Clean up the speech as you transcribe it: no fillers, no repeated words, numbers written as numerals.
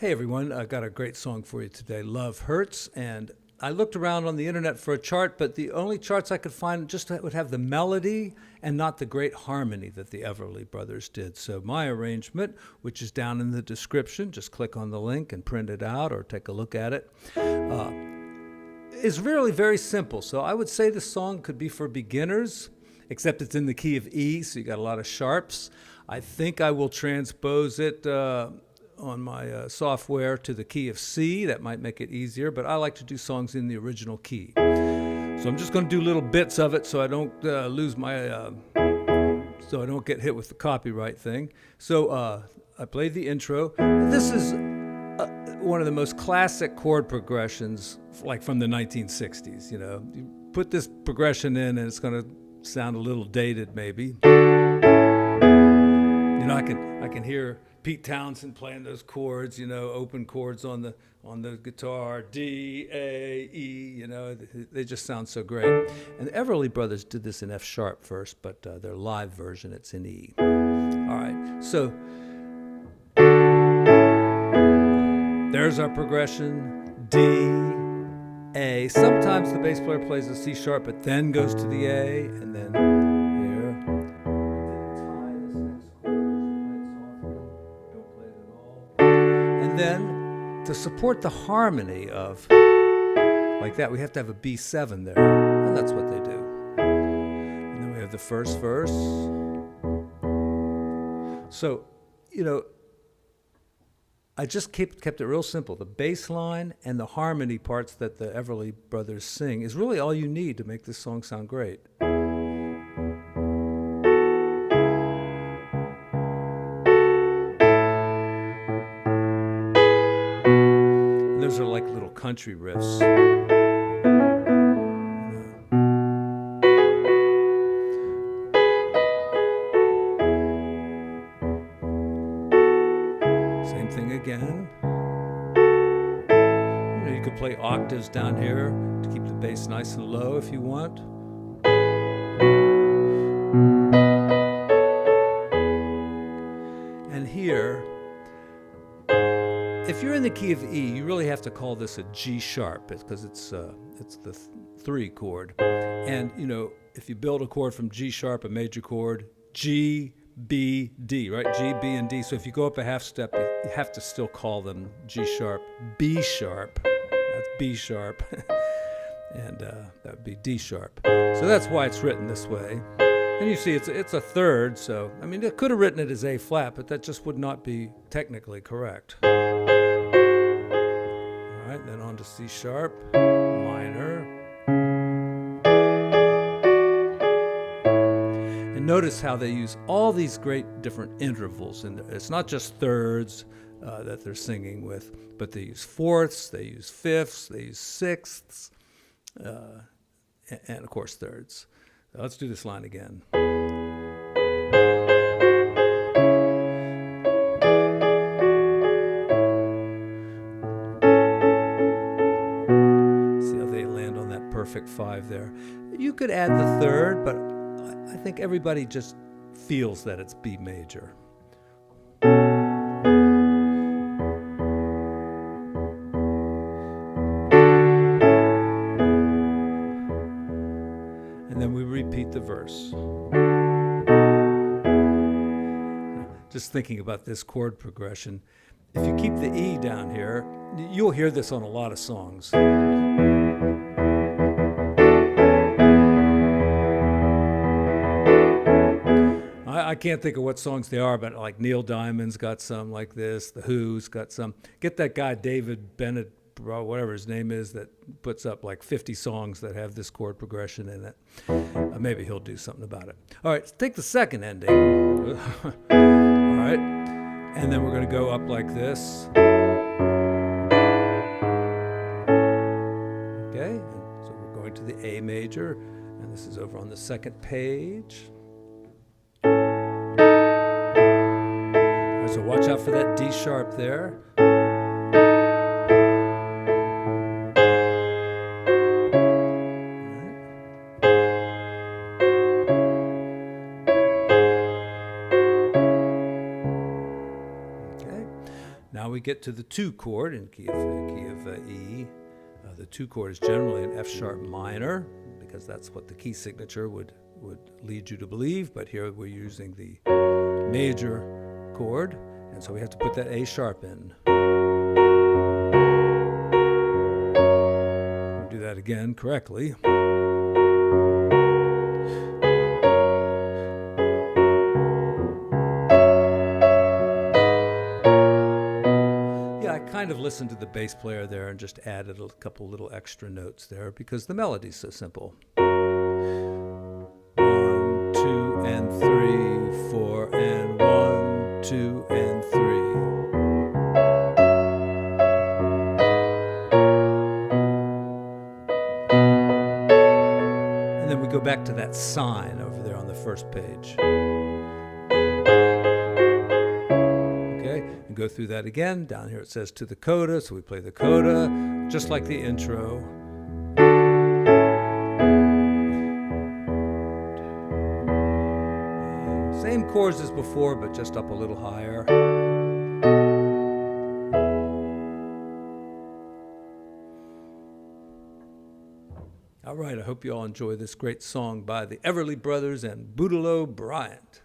Hey everyone, I got a great song for you today, Love Hurts, and I looked around on the internet for a chart, but the only charts I could find just would have the melody and not the great harmony that the Everly Brothers did. So my arrangement, which is down in the description, just click on the link and print it out or take a look at it, is really very simple. So I would say this song could be for beginners, except it's in the key of E, so you got a lot of sharps. I think I will transpose it on my software to the key of C. That might make it easier, but I like to do songs in the original key. So I'm just going to do little bits of it so I don't lose my, so I don't get hit with the copyright thing. So I played the intro. This is one of the most classic chord progressions, like from the 1960s. You know, you put this progression in and it's going to sound a little dated maybe. You know, I can hear Pete Townsend playing those chords, you know, open chords on the guitar, D, A, E, you know, they just sound so great. And the Everly Brothers did this in F sharp first, but their live version, it's in E. All right, so there's our progression, D, A. Sometimes the bass player plays a C sharp, but then goes to the A, and then then to support the harmony of like that, we have to have a B7 there, and that's what they do. And then we have the first verse. So, you know, I just kept it real simple. The bass line and the harmony parts that the Everly Brothers sing is really all you need to make this song sound great. Those are like little country riffs. Same thing again. You know, you could play octaves down here to keep the bass nice and low if you want. And here, if you're in the key of E, you really have to call this a G sharp because it's the 3 chord. And, you know, if you build a chord from G sharp, a major chord, G, B, D, right? G, B, and D. So if you go up a half step, you have to still call them G sharp, B sharp. That's B sharp. And that would be D sharp. So that's why it's written this way. And you see it's a third, so, I mean, it could have written it as A flat, but that just would not be technically correct. All right, then on to C sharp, minor. And notice how they use all these great different intervals. And it's not just thirds that they're singing with, but they use fourths, they use fifths, they use sixths, and of course thirds. So let's do this line again. Perfect 5 there. You could add the third, but I think everybody just feels that it's B major. And then we repeat the verse. Just thinking about this chord progression, if you keep the E down here, you'll hear this on a lot of songs. I can't think of what songs they are, but like Neil Diamond's got some like this, The Who's got some. Get that guy David Bennett, whatever his name is, that puts up like 50 songs that have this chord progression in it. Maybe he'll do something about it. All right, take the second ending. All right, and then we're going to go up like this. Okay, and so we're going to the A major, and this is over on the second page. So watch out for that D sharp there. we get to the 2 chord in key of E. The 2 chord is generally an F sharp minor, because that's what the key signature would lead you to believe, but here we're using the major chord, and so we have to put that A sharp in. We'll do that again correctly. I kind of listened to the bass player there and just added a couple little extra notes there because the melody's so simple. 1, 2, and 3, 4, and 1, 2, and 3. And then we go back to that sign over there on the first page. Go through that again. Down here it says to the coda, so we play the coda just like the intro. And same chords as before, but just up a little higher. All right, I hope you all enjoy this great song by the Everly Brothers and Boudleaux Bryant.